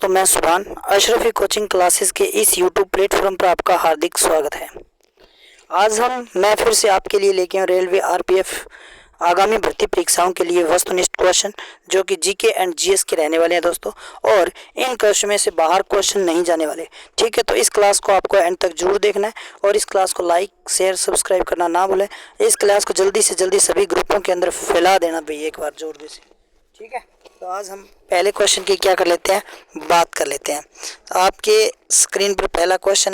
मैं सुभान Ashrafi coaching classes के इस यूट्यूब प्लेटफॉर्म पर आपका हार्दिक स्वागत है। आज मैं फिर से आपके लिए लेके आए रेलवे आरपीएफ आगामी भर्ती परीक्षाओं के लिए वस्तुनिष्ठ क्वेश्चन जो कि जीके एंड जीएस के रहने वाले हैं दोस्तों, और इन क्वेश्चन में से बाहर क्वेश्चन नहीं जाने वाले। ठीक है, तो इस क्लास को आपको एंड तक जरूर देखना है और इस क्लास को लाइक शेयर सब्सक्राइब करना ना भूलें। इस क्लास को जल्दी से जल्दी सभी ग्रुपों के अंदर फैला देना भैया, एक बार जोर से। ठीक है, तो आज हम पहले क्वेश्चन की क्या कर लेते हैं, बात कर लेते हैं। आपके स्क्रीन पर पहला क्वेश्चन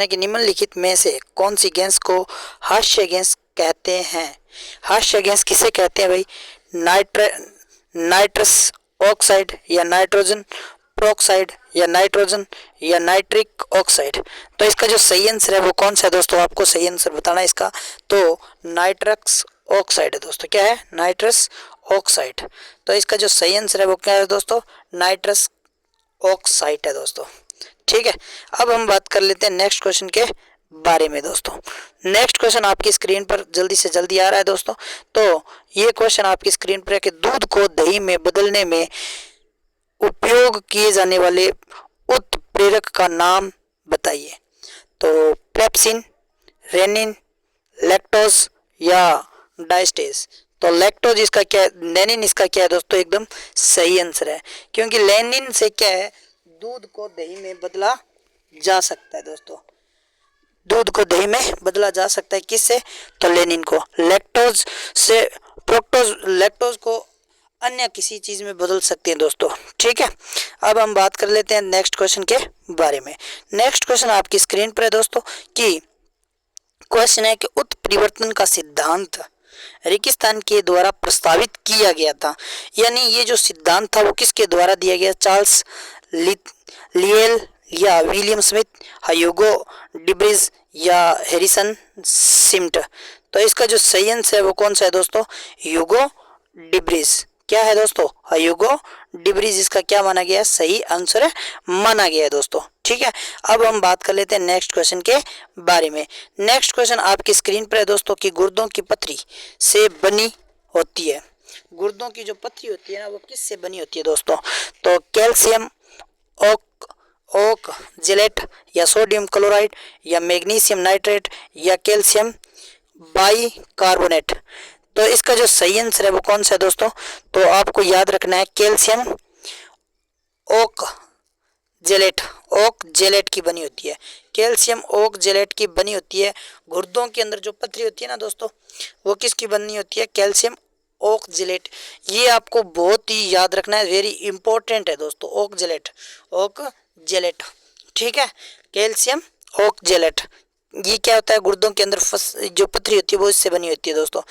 है कि निम्नलिखित में से कौन सी गैस को हास्य गैस कहते हैं। हास्य गैस किसे कहते हैं भाई? नाइट्रस ऑक्साइड या नाइट्रोजन प्रोक्साइड या नाइट्रोजन या नाइट्रिक ऑक्साइड। तो इसका जो सही आंसर है वो कौन सा है दोस्तों, आपको सही आंसर बताना है इसका। तो नाइट्रस ऑक्साइड है दोस्तों। क्या है? Nitrous oxide. तो इसका जो सही आंसर है वो क्या है दोस्तों? नाइट्रस ऑक्साइड है दोस्तों। ठीक है, अब हम बात कर लेते हैं नेक्स्ट क्वेश्चन के बारे में दोस्तों। नेक्स्ट क्वेश्चन आपकी स्क्रीन पर जल्दी से जल्दी आ रहा है दोस्तों। तो ये क्वेश्चन आपकी स्क्रीन पर है कि दूध को दही में बदलने में उपयोग किए जाने वाले उत्प्रेरक का नाम बताइए। तो पेप्सिन, रेनिन, लैक्टोज या डायस्टेज। तो लैक्टोज इसका क्या है, लेनिन इसका क्या है दोस्तों, एकदम सही आंसर है, क्योंकि लेनिन से क्या है, दूध को दही में बदला जा सकता है दोस्तों। दूध को दही में बदला जा सकता है किससे? तो लेनिन को। लैक्टोज से लैक्टोज को अन्य किसी चीज में बदल सकते हैं दोस्तों। ठीक है, अब हम बात कर लेते हैं नेक्स्ट क्वेश्चन के बारे में। नेक्स्ट क्वेश्चन आपकी स्क्रीन पर है दोस्तों कि क्वेश्चन है कि उत्परिवर्तन का सिद्धांत रेगिस्तान के द्वारा प्रस्तावित किया गया था। यानी ये जो सिद्धांत था वो किसके द्वारा दिया गया? चार्ल्स लियल या विलियम स्मिथ, ह्यूगो डिब्रिज या हैरिसन सिम्ट। तो इसका जो सही आंसर है वो कौन सा है दोस्तों? ह्यूगो डिब्रिज। क्या है दोस्तों? ह्यूगो डिब्रिज इसका क्या माना गया है? सही आंसर है, माना गया है दोस्तों। ठीक है, अब हम बात कर लेते हैं नेक्स्ट क्वेश्चन के बारे में। नेक्स्ट क्वेश्चन आपकी स्क्रीन पर है दोस्तों कि गुर्दों की पथरी से बनी होती है। गुर्दों की जो पथरी होती है ना वो किससे बनी होती है दोस्तों? तो कैल्शियम ओक जेलेट या सोडियम क्लोराइड या मैग्नीशियम नाइट्रेट या कैल्शियम बाइकार्बोनेट। तो इसका जो सही आंसर है वो कौन सा है दोस्तों? तो आपको याद रखना है कैल्शियम ओक जेलेट की बनी होती है। कैल्शियम ओक जेलेट की बनी होती है। गुर्दों के अंदर जो पथरी होती है ना दोस्तों वो किसकी बनी होती है? Calcium oxalate. ये आपको बहुत ही याद रखना है, वेरी इंपॉर्टेंट है दोस्तों। Oxalate. ठीक है, कैल्शियम ओक जेलेट ये क्या होता है? गुर्दों के अंदर जो पथरी होती है वो इससे बनी होती है दोस्तों।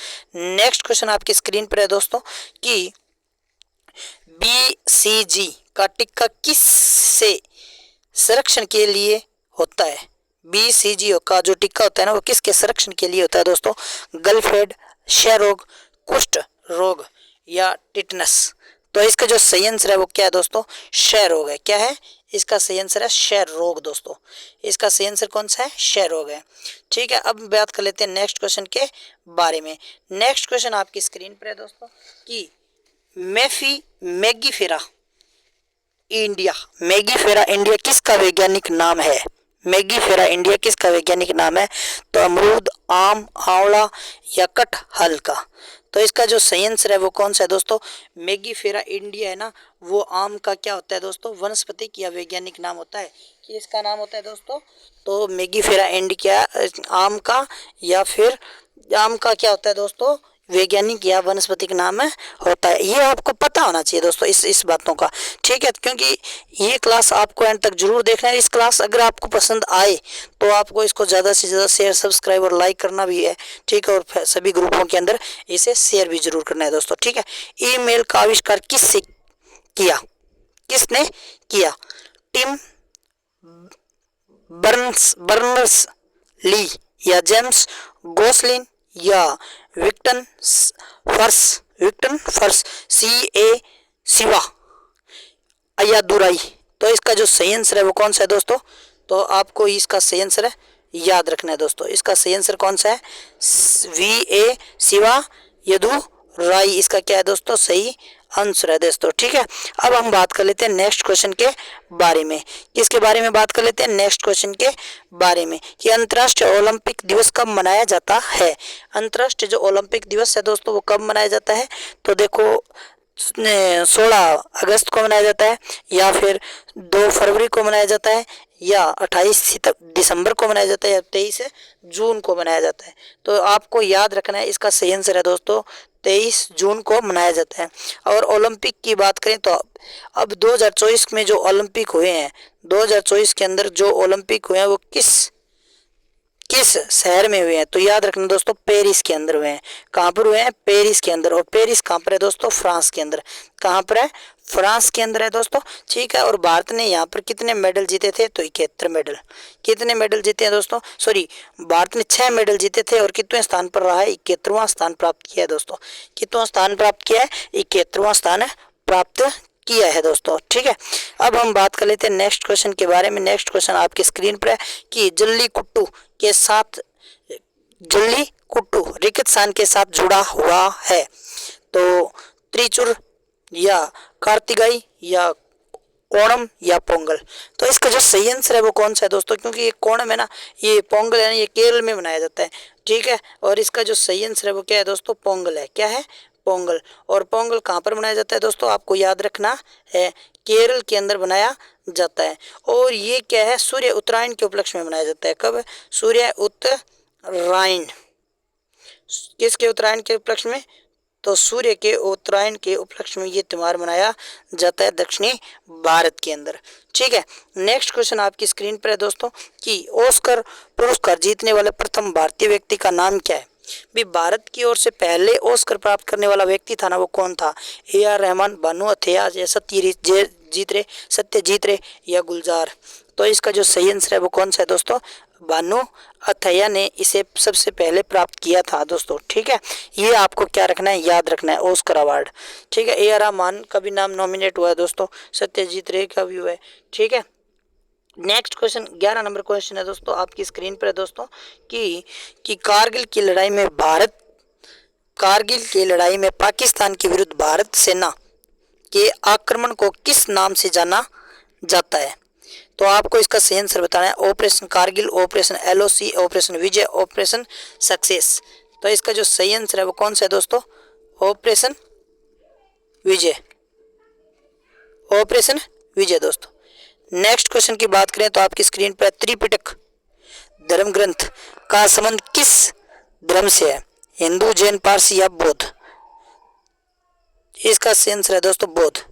नेक्स्ट क्वेश्चन आपकी स्क्रीन पर है दोस्तों कि बीसीजी का टिक्का किस से संरक्षण के लिए होता है? बीसीजी का जो टिक्का होता है ना वो किसके संरक्षण के लिए होता है दोस्तों? गलफेड, क्षय रोग, कुष्ठ रोग या टिटनस। तो इसका जो सही आंसर है वो क्या है दोस्तों? क्षय रोग है। क्या है? इसका सही आंसर है क्षय रोग दोस्तों। इसका सही आंसर कौन सा है? क्षय रोग है। ठीक है, अब बात कर लेते हैं नेक्स्ट क्वेश्चन के बारे में। नेक्स्ट क्वेश्चन आपकी स्क्रीन पर है दोस्तों कि मैगीफेरा इंडिया किसका वैज्ञानिक नाम है? मैगीफेरा इंडिया किसका वैज्ञानिक नाम है? तो अमरूद, आम, आंवला या कटहल का। तो इसका जो सही आंसर है वो कौन सा है दोस्तों? मैगीफेरा इंडिया है ना वो आम का क्या होता है दोस्तों? वनस्पतिक या वैज्ञानिक नाम होता है कि इसका नाम होता है दोस्तों। तो मैगीफेरा इंडिया आम का या फिर आम का क्या होता है दोस्तों? वैज्ञानिक या वनस्पतिक नाम होता है। ये आपको पता होना चाहिए दोस्तों इस बातों का। ठीक है, क्योंकि ये क्लास आपको एंड तक जरूर देखना है। इस क्लास अगर आपको पसंद आए तो आपको इसको ज़्यादा से ज़्यादा शेयर सब्सक्राइब और लाइक करना भी है। ठीक है, और सभी ग्रुपों के अंदर इसे शेयर भी जरूर करना है दोस्तों। ठीक है, ईमेल का आविष्कार किसने किया? टिम बर्नर्स ली या जेम्स गोसलिन या विक्टन फर्स CA सिवा अयादुराई। तो इसका जो सही आंसर है वो कौन सा है दोस्तों? तो आपको इसका सही आंसर है याद रखना है दोस्तों। इसका सही आंसर कौन सा है? VA सिवा यदुराई इसका क्या है दोस्तों? सही आंसर है दोस्तों। ठीक है, अब हम बात कर लेते हैं नेक्स्ट क्वेश्चन के बारे में। किसके बारे में बात कर लेते हैं? नेक्स्ट क्वेश्चन के बारे में कि अंतर्राष्ट्रीय ओलंपिक दिवस कब मनाया जाता है। अंतर्राष्ट्रीय जो ओलंपिक दिवस है दोस्तों वो कब मनाया जाता है? तो देखो 16 अगस्त को मनाया जाता है, या फिर 2 फरवरी को मनाया जाता है, या 28 दिसंबर को मनाया जाता है, या 23 जून को मनाया जाता है। तो आपको याद रखना है, इसका सही आंसर है दोस्तों 23 जून को मनाया जाता है। और ओलंपिक की बात करें तो अब 2024 में जो ओलंपिक हुए हैं, 2024 के अंदर जो ओलंपिक हुए हैं वो किस शहर में हुए हैं? तो याद रखना दोस्तों पेरिस के अंदर हुए हैं। कहाँ पर हुए हैं? पेरिस के अंदर। और पेरिस कहाँ पर है दोस्तों? फ्रांस के अंदर। कहाँ पर है? फ्रांस के अंदर है दोस्तों। ठीक है, और भारत ने यहाँ पर कितने मेडल जीते थे? तो 71 मेडल। कितने मेडल जीते हैं दोस्तों? सॉरी, भारत ने 6 मेडल जीते थे और कितवें स्थान पर रहा है? 71वां स्थान प्राप्त किया है दोस्तों। कितवां स्थान प्राप्त किया है? 71वां स्थान प्राप्त किया है दोस्तों। ठीक है, अब हम बात कर लेते हैं नेक्स्ट क्वेश्चन के बारे में। नेक्स्ट क्वेश्चन आपकी स्क्रीन पर है कि जल्लीकुट्टू के साथ, जल्लीकुट्टू रेगिस्तान के साथ जुड़ा हुआ है। तो त्रिचुर या कार्तिगाई या ओणम या पोंगल। तो इसका जो सही आंसर है वो कौन सा है दोस्तों? क्योंकि ये ओणम है ना, ये पोंगल है ना, ये केरल में मनाया जाता है। ठीक है, और इसका जो सही आंसर है वो क्या है दोस्तों? पोंगल है। क्या है? पोंगल। और पोंगल कहाँ पर मनाया जाता है दोस्तों? आपको याद रखना है, केरल के अंदर बनाया जाता है। और ये क्या है? सूर्य उत्तरायण के उपलक्ष्य में मनाया जाता है। कब? सूर्य उत्तरायण। किसके उत्तरायण के उपलक्ष्य में? तो सूर्य के उत्तरायण के उपलक्ष्य में ये त्योहार मनाया जाता है दक्षिणी भारत के अंदर। ठीक है, नेक्स्ट क्वेश्चन आपकी स्क्रीन पर है दोस्तों कि ऑस्कर पुरस्कार जीतने वाले प्रथम भारतीय व्यक्ति का नाम क्या है। भी भारत की ओर से पहले ऑस्कर प्राप्त करने वाला व्यक्ति था ना, वो कौन था? AR रहमान, बानू अथैया या सत्यजीत रे या गुलजार। तो इसका जो सही आंसर है वो कौन सा है दोस्तों? बानू अथैया ने इसे सबसे पहले प्राप्त किया था दोस्तों। ठीक है, ये आपको क्या रखना है? याद रखना है, ऑस्कर अवार्ड। ठीक है, AR रहमान का भी नाम नॉमिनेट हुआ है दोस्तों, सत्यजीत रे का भी हुआ है। ठीक है, नेक्स्ट क्वेश्चन 11 नंबर क्वेश्चन है दोस्तों आपकी स्क्रीन पर है दोस्तों कि कारगिल की लड़ाई में पाकिस्तान के विरुद्ध भारत सेना के आक्रमण को किस नाम से जाना जाता है। तो आपको इसका सही आंसर बताना है। Operation Kargil, operation LOC, operation Vijay, operation success. तो इसका जो सही आंसर है वो कौन सा है दोस्तों? ऑपरेशन विजय। ऑपरेशन विजय दोस्तों। नेक्स्ट क्वेश्चन की बात करें तो आपकी स्क्रीन पर त्रिपिटक धर्म ग्रंथ का संबंध किस धर्म से है? हिंदू, जैन, पारसी या बौद्ध। इसका सही आंसर है दोस्तों बौद्ध।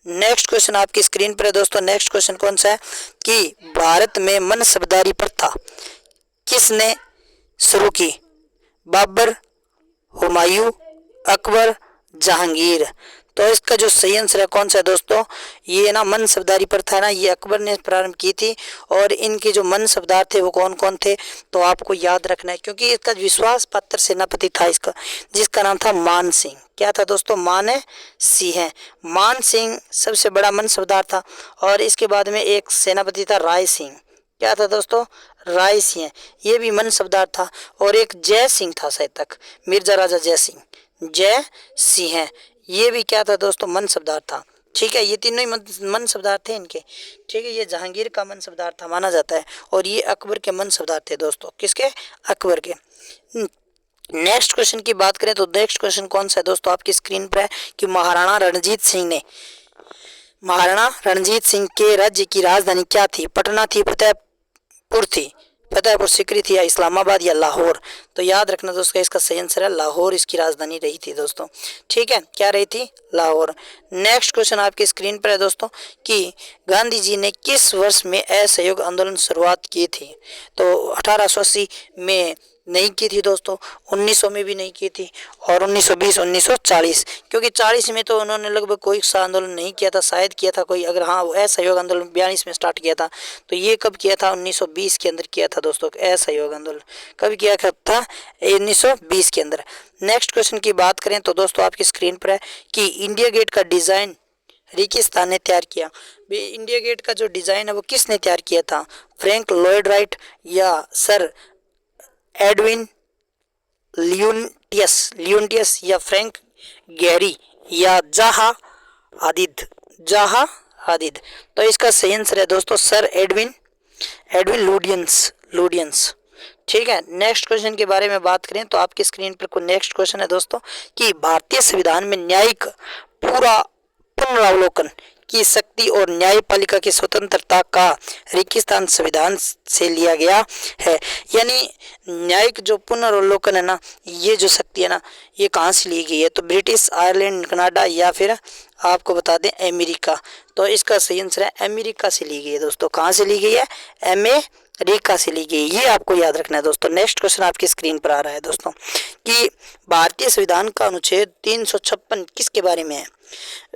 नेक्स्ट क्वेश्चन आपकी स्क्रीन पर है दोस्तों। नेक्स्ट क्वेश्चन कौन सा है कि भारत में मनसबदारी प्रथा किसने शुरू की? बाबर, हुमायूं, अकबर, जहांगीर। तो इसका जो सही आंसर है कौन सा है दोस्तों? ये ना मनसबदारी प्रथा है ना, ये अकबर ने प्रारंभ की थी। और इनके जो मनसबदार थे वो कौन कौन थे? तो आपको याद रखना है, क्योंकि इसका विश्वास पात्र सेनापति था इसका, जिसका नाम था मान सिंह। क्या था दोस्तों? मान सिंह। मान सिंह सबसे बड़ा मनसबदार था। और इसके बाद में एक सेनापति था राय सिंह। क्या था दोस्तों? राय सिंह, ये भी मनसबदार था। और एक जय सिंह था शायद तक, मिर्जा राजा जय सिंह, ये भी क्या था दोस्तों? मनसबदार था। ठीक है, ये तीनों ही मनसबदार थे इनके। ठीक है, ये जहांगीर का मनसबदार था माना जाता है, और ये अकबर के मनसबदार थे दोस्तों। किसके? अकबर के। नेक्स्ट क्वेश्चन की बात करें तो नेक्स्ट क्वेश्चन कौन सा है दोस्तों आपकी स्क्रीन पर है कि महाराणा रणजीत सिंह के राज्य की राजधानी क्या थी? पटना थी, फतेहपुर सीकरी थी, या इस्लामाबाद या लाहौर। तो याद रखना दोस्तों इसका सही आंसर है लाहौर, इसकी राजधानी रही थी दोस्तों। ठीक है, क्या रही थी? लाहौर। नेक्स्ट क्वेश्चन आपकी स्क्रीन पर है दोस्तों कि गांधी जी ने किस वर्ष में असहयोग आंदोलन शुरुआत की थी? तो 1880 में नहीं की थी दोस्तों, 1900 में भी नहीं की थी, और 1920, 1940, क्योंकि 40 में तो उन्होंने लगभग कोई सा आंदोलन नहीं किया था, शायद किया था कोई, अगर हाँ वो असहयोग आंदोलन 42 में स्टार्ट किया था। तो ये कब किया था? 1920 के अंदर किया था दोस्तों। असहयोग आंदोलन कब किया था? 1920 के अंदर। नेक्स्ट क्वेश्चन की बात करें तो दोस्तों आपकी स्क्रीन पर है कि इंडिया गेट का डिजाइन रेगिस्तान ने तैयार किया। इंडिया गेट का जो डिजाइन है वो किसने तैयार किया था? फ्रैंक लॉयड राइट या सर एडविन लियोन्टियस या फ्रैंक गैरी या जाहा हादिद। तो इसका सही आंसर है दोस्तों सर एडविन एडविन लुडियंस। ठीक है, नेक्स्ट क्वेश्चन के बारे में बात करें तो आपकी स्क्रीन पर कोई नेक्स्ट क्वेश्चन है दोस्तों कि भारतीय संविधान में न्यायिक पूरा पुनरावलोकन की शक्ति और न्यायपालिका की स्वतंत्रता का रेगिस्तान संविधान से लिया गया है। यानी न्यायिक जो पुनरावलोकन है ना, ये जो शक्ति है ना, ये कहाँ से ली गई है? तो ब्रिटिश, आयरलैंड, कनाडा या फिर आपको बता दें अमेरिका। तो इसका सही आंसर है अमेरिका से ली गई है दोस्तों। कहाँ से ली गई है? अमेरिका से ली गई। ये आपको याद रखना है दोस्तों। नेक्स्ट क्वेश्चन आपकी स्क्रीन पर आ रहा है दोस्तों कि भारतीय संविधान का अनुच्छेद 356 किसके बारे में है?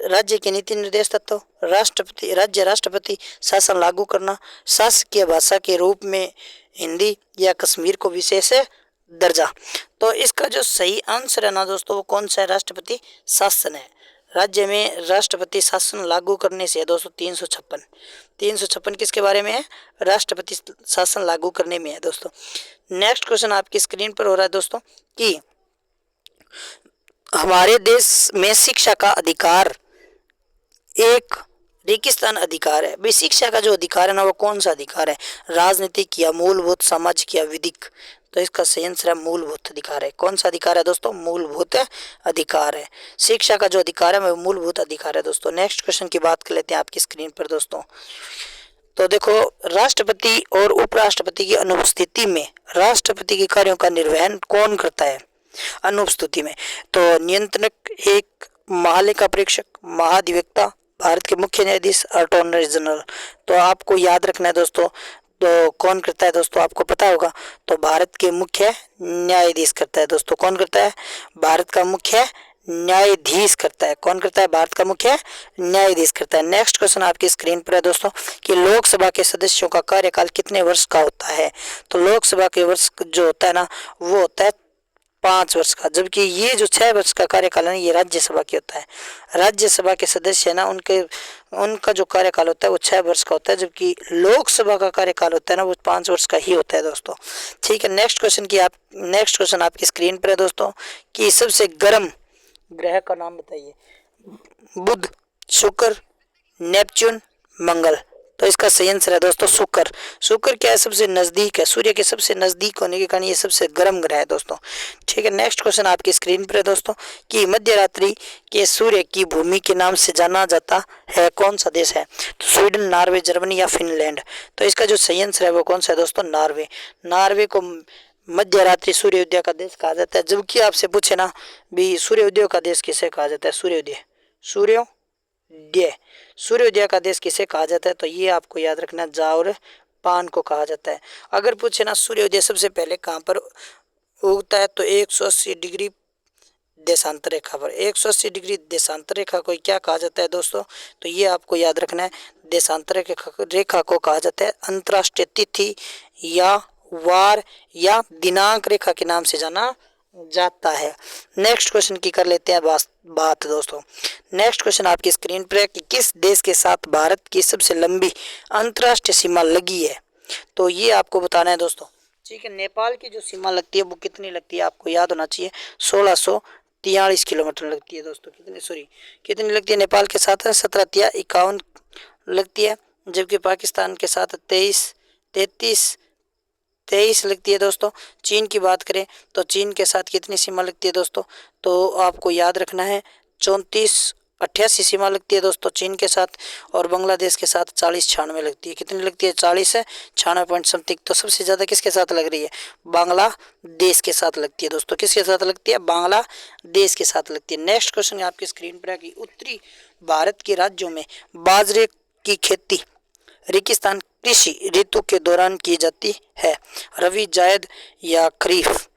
राज्य के नीति निर्देश तत्व, राष्ट्रपति शासन लागू करना, शासकीय भाषा के रूप में हिंदी या कश्मीर को विशेष दर्जा। तो इसका जो सही आंसर है ना दोस्तों वो कौन सा है? राष्ट्रपति शासन है। राज्य में राष्ट्रपति शासन लागू करने से है दोस्तों 356 किसके बारे में है? राष्ट्रपति शासन लागू करने में है दोस्तों। नेक्स्ट क्वेश्चन आपकी स्क्रीन पर हो रहा है दोस्तों कि हमारे देश में शिक्षा का अधिकार एक रेगिस्तान अधिकार है। भाई शिक्षा का जो अधिकार है ना वो कौन सा अधिकार है? राजनीतिक या मूलभूत, सामाजिक या विधिक? तो इसका सही आंसर है मूलभूत अधिकार है। कौन सा अधिकार है दोस्तों? मूलभूत अधिकार है। शिक्षा का जो अधिकार है वो मूलभूत अधिकार है दोस्तों। नेक्स्ट क्वेश्चन की बात कर लेते हैं आपकी स्क्रीन पर दोस्तों। तो देखो, राष्ट्रपति और उपराष्ट्रपति की अनुपस्थिति में राष्ट्रपति के कार्यों का निर्वहन कौन करता है अनुपस्थिति में? तो नियंत्रक, एक महालेखा परीक्षक, महाधिवक्ता, भारत के मुख्य न्यायाधीश, अटॉर्नी जनरल। तो आपको याद रखना है दोस्तों, तो कौन करता है दोस्तों? आपको पता होगा। तो भारत के मुख्य न्यायाधीश करता है दोस्तों। कौन करता है? भारत का मुख्य न्यायाधीश करता है। कौन करता है? भारत का मुख्य न्यायाधीश करता है। नेक्स्ट क्वेश्चन आपकी स्क्रीन पर है दोस्तों कि लोकसभा के सदस्यों का कार्यकाल कितने वर्ष का होता है? तो लोकसभा के वर्ष जो होता है ना वो होता है 5 वर्ष का, जबकि ये जो 6 वर्ष का कार्यकाल है ये राज्यसभा की होता है। राज्यसभा के सदस्य है ना उनका जो कार्यकाल होता है वो 6 वर्ष का होता है, जबकि लोकसभा का कार्यकाल होता है ना वो 5 वर्ष का ही होता है दोस्तों। ठीक है, नेक्स्ट क्वेश्चन आपकी स्क्रीन पर है दोस्तों कि सबसे गर्म ग्रह का नाम बताइए। बुध, शुक्र, नेपच्यून, मंगल। तो इसका सही आंसर है दोस्तों शुक्र। शुक्र क्या है? सबसे नजदीक है, सूर्य के सबसे नजदीक होने के कारण ये सबसे गर्म ग्रह है दोस्तों। ठीक है, नेक्स्ट क्वेश्चन आपकी स्क्रीन पर है दोस्तों कि मध्य रात्रि के सूर्य की भूमि के नाम से जाना जाता है कौन सा देश है? तो स्वीडन, नॉर्वे, जर्मनी या फिनलैंड। तो इसका जो सही आंसर है वो कौन सा है दोस्तों? नॉर्वे। नॉर्वे को मध्य रात्रि सूर्योदय का देश कहा जाता है। जबकि आपसे पूछे ना भी सूर्योदय का देश किसे कहा जाता है? सूर्योदय का देश किसे कहा जाता है? तो ये आपको याद रखना, जापान को कहा जाता है। अगर पूछे ना सूर्योदय सबसे पहले कहाँ पर उगता है? तो 180 डिग्री देशांतर रेखा पर। 180 डिग्री देशांतर रेखा को क्या कहा जाता है दोस्तों? तो ये आपको याद रखना है, देशांतर रेखा को कहा जाता है अंतर्राष्ट्रीय तिथि या वार या दिनांक रेखा के नाम से जाना जाता है। नेक्स्ट क्वेश्चन की कर लेते हैं बात दोस्तों। नेक्स्ट क्वेश्चन आपकी स्क्रीन पर है कि किस देश के साथ भारत की सबसे लंबी अंतर्राष्ट्रीय सीमा लगी है? तो ये आपको बताना है दोस्तों। ठीक है, नेपाल की जो सीमा लगती है वो कितनी लगती है? आपको याद होना चाहिए 1643 किलोमीटर लगती है दोस्तों। कितनी लगती है नेपाल के साथ? 1751 लगती है। जबकि पाकिस्तान के साथ 23 लगती है दोस्तों। चीन की बात करें तो चीन के साथ कितनी सीमा लगती है दोस्तों? तो आपको याद रखना है 3488 सीमा लगती है दोस्तों चीन के साथ। और बांग्लादेश के साथ 4096 लगती है। कितनी लगती है? 4096 पॉइंट समथिंग। तो सबसे ज़्यादा किसके साथ लग रही है? बांग्लादेश के साथ लगती है दोस्तों। किसके साथ लगती है? बांग्लादेश के साथ लगती है। नेक्स्ट क्वेश्चन आपकी स्क्रीन पर है कि उत्तरी भारत के राज्यों में बाजरे की खेती रेगिस्तान कृषि ऋतु के दौरान की जाती है, रबी, जायद या खरीफ?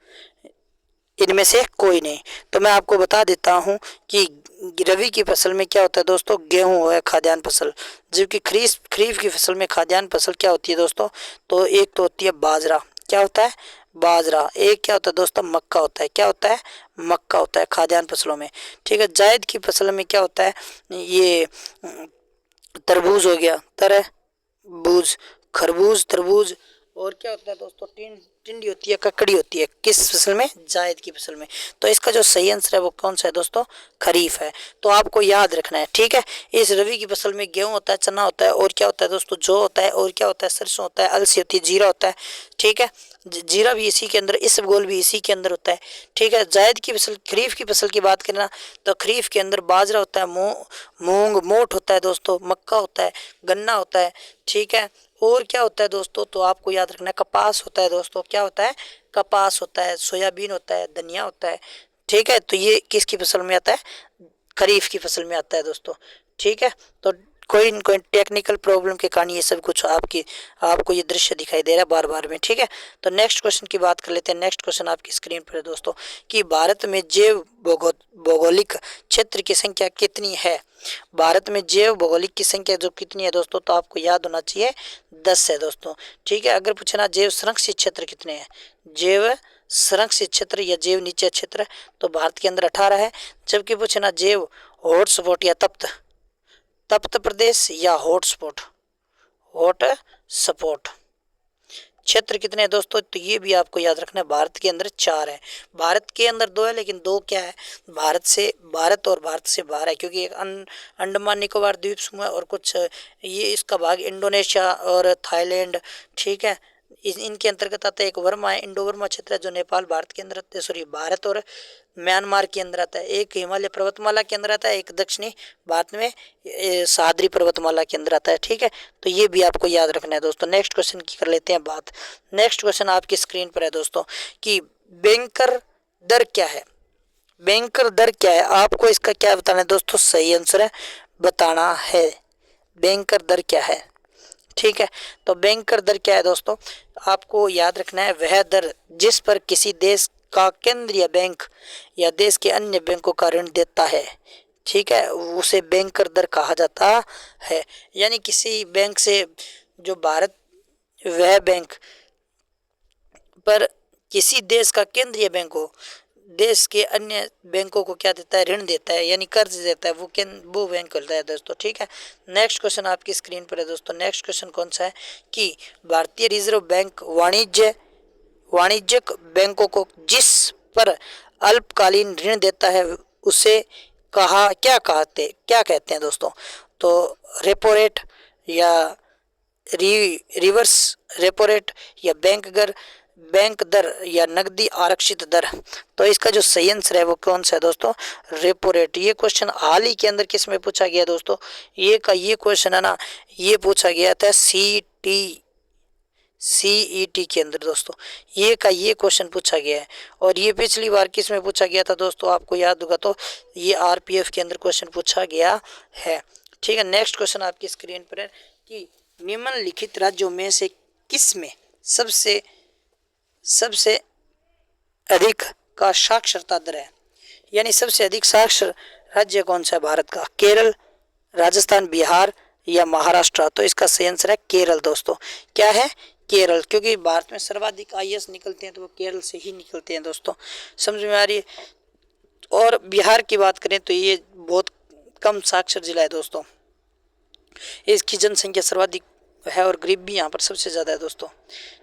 इनमें से कोई नहीं। तो मैं आपको बता देता हूं कि रबी की फसल में क्या होता है दोस्तों? गेहूं है खाद्यान्न फसल। जबकि खरीफ की फसल में खाद्यान्न फसल क्या होती है दोस्तों? तो एक तो होती है बाजरा। क्या होता है? बाजरा। एक क्या होता है दोस्तों? मक्का होता है। क्या होता है? मक्का होता है खाद्यान्न फसलों में। ठीक है, जायद की फसल में क्या होता है? ये तरबूज हो गया, तरबूज, खरबूज, तरबूज और क्या होता है दोस्तों, टिंडी होती है, ककड़ी होती है, किस फसल में, जायद की फसल में। तो इसका जो सही आंसर है वो कौन सा है दोस्तों, खरीफ है। तो आपको याद रखना है, ठीक है। इस रबी की फसल में गेहूं होता है, चना होता है, और क्या होता है दोस्तों, जौ होता है, और क्या होता है, सरसों होता है, अलसी होती है, जीरा होता है, ठीक है। जीरा भी इसी के अंदर, इसबगोल भी इसी के अंदर होता है, ठीक है। जायद की फसल, खरीफ की फसल की बात करना तो खरीफ के अंदर बाजरा होता है, मूंग, मोठ होता है दोस्तों, मक्का होता है, गन्ना होता है, ठीक है। और क्या होता है दोस्तों, तो आपको याद रखना है, कपास होता है दोस्तों, क्या होता है, कपास होता है, सोयाबीन होता है, धनिया होता है, ठीक है। तो ये किसकी फसल में आता है, खरीफ की फसल में आता है दोस्तों, ठीक है। तो कोई न कोई टेक्निकल प्रॉब्लम के कारण ये सब कुछ आपको ये दृश्य दिखाई दे रहा है बार बार में, ठीक है। तो नेक्स्ट क्वेश्चन की बात कर लेते हैं। नेक्स्ट क्वेश्चन आपकी स्क्रीन पर है दोस्तों कि भारत में जैव भौगोलिक क्षेत्र की संख्या कितनी है। भारत में जैव भौगोलिक की संख्या जो कितनी है दोस्तों, तो आपको याद होना चाहिए 10 है दोस्तों, ठीक है। अगर पूछना जैव संरक्षित क्षेत्र कितने हैं, जैव संरक्षित क्षेत्र या जैव निचय क्षेत्र, तो भारत के अंदर 18 है। जबकि पूछना जैव हॉटस्पॉट या तप्त प्रदेश या हॉटस्पॉट क्षेत्र कितने हैं दोस्तों, तो ये भी आपको याद रखना है, भारत के अंदर 4 है। भारत के अंदर 2 है, लेकिन 2 क्या है, भारत और भारत से बाहर है, क्योंकि एक अंडमान निकोबार द्वीप समूह है, और कुछ ये इसका भाग इंडोनेशिया और थाईलैंड, ठीक है, इनके अंतर्गत आता है। एक वर्मा है, इंडो वर्मा क्षेत्र है, जो नेपाल भारत के अंदर, सॉरी भारत और म्यांमार के अंदर आता है। एक हिमालय पर्वतमाला के अंदर आता है, एक दक्षिणी भारत में सह्याद्री पर्वतमाला के अंदर आता है, ठीक है। तो ये भी आपको याद रखना है दोस्तों। नेक्स्ट क्वेश्चन की कर लेते हैं बात। नेक्स्ट क्वेश्चन आपकी स्क्रीन पर है दोस्तों कि बैंकर दर क्या है। बैंकर दर क्या है, आपको इसका क्या बताना है दोस्तों, सही आंसर है बताना है, बैंकर दर क्या है, ठीक है। तो बैंकर दर क्या है दोस्तों, आपको याद रखना है, वह दर जिस पर किसी देश का केंद्रीय बैंक या देश के अन्य बैंकों का ऋण देता है, ठीक है, उसे बैंकर दर कहा जाता है। यानी किसी बैंक से जो भारत, वह बैंक पर किसी देश का केंद्रीय बैंक हो, देश के अन्य बैंकों को क्या देता है, ऋण देता है, यानी कर्ज देता है, वो बैंक करता है दोस्तों, ठीक है। नेक्स्ट क्वेश्चन आपकी स्क्रीन पर है दोस्तों। नेक्स्ट क्वेश्चन कौन सा है कि भारतीय रिजर्व बैंक वाणिज्यिक बैंकों को जिस पर अल्पकालीन ऋण देता है उसे क्या कहते हैं दोस्तों, तो रेपो रेट या रिवर्स रेपो रेट या बैंक दर या नकदी आरक्षित दर। तो इसका जो सही आंसर है वो कौन सा है दोस्तों, रेपो रेट। ये क्वेश्चन हाल ही के अंदर किस में पूछा गया दोस्तों, ये क्वेश्चन है ना, ये पूछा गया था CET के अंदर दोस्तों, ये क्वेश्चन पूछा गया है। और ये पिछली बार किस में पूछा गया था दोस्तों, आपको याद होगा तो ये RPF के अंदर क्वेश्चन पूछा गया है, ठीक है। नेक्स्ट क्वेश्चन आपकी स्क्रीन पर है कि निम्नलिखित राज्यों में से किस में सबसे अधिक का साक्षरता दर है, यानी सबसे अधिक साक्षर राज्य कौन सा है भारत का, केरल, राजस्थान, बिहार या महाराष्ट्र। तो इसका सही आंसर है केरल दोस्तों। क्या है, केरल, क्योंकि भारत में सर्वाधिक IAS निकलते हैं तो वो केरल से ही निकलते हैं दोस्तों, समझ में आ रही है। और बिहार की बात करें तो ये बहुत कम साक्षर जिला है दोस्तों, इसकी जनसंख्या सर्वाधिक है और गरीब भी यहाँ पर सबसे ज़्यादा है दोस्तों,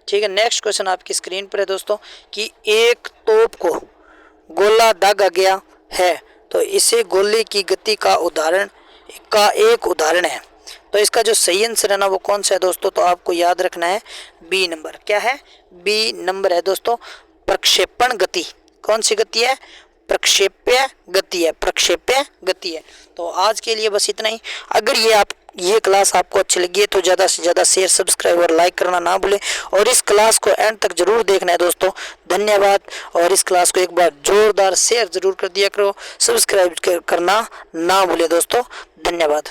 ठीक है। नेक्स्ट क्वेश्चन आपकी स्क्रीन पर है दोस्तों कि एक तोप को गोला दागा गया है, तो इसे गोले की गति का एक उदाहरण है। तो इसका जो सही आंसर है ना वो कौन सा है दोस्तों, तो आपको याद रखना है B नंबर। क्या है, B नंबर है दोस्तों, प्रक्षेपण गति। कौन सी गति है, प्रक्षेप्य गति है। तो आज के लिए बस इतना ही। अगर ये क्लास आपको अच्छी लगी है तो ज़्यादा से ज़्यादा शेयर, सब्सक्राइब और लाइक करना ना भूलें, और इस क्लास को एंड तक जरूर देखना है दोस्तों। धन्यवाद। और इस क्लास को एक बार जोरदार शेयर जरूर कर दिया करो, सब्सक्राइब करना ना भूलें दोस्तों। धन्यवाद।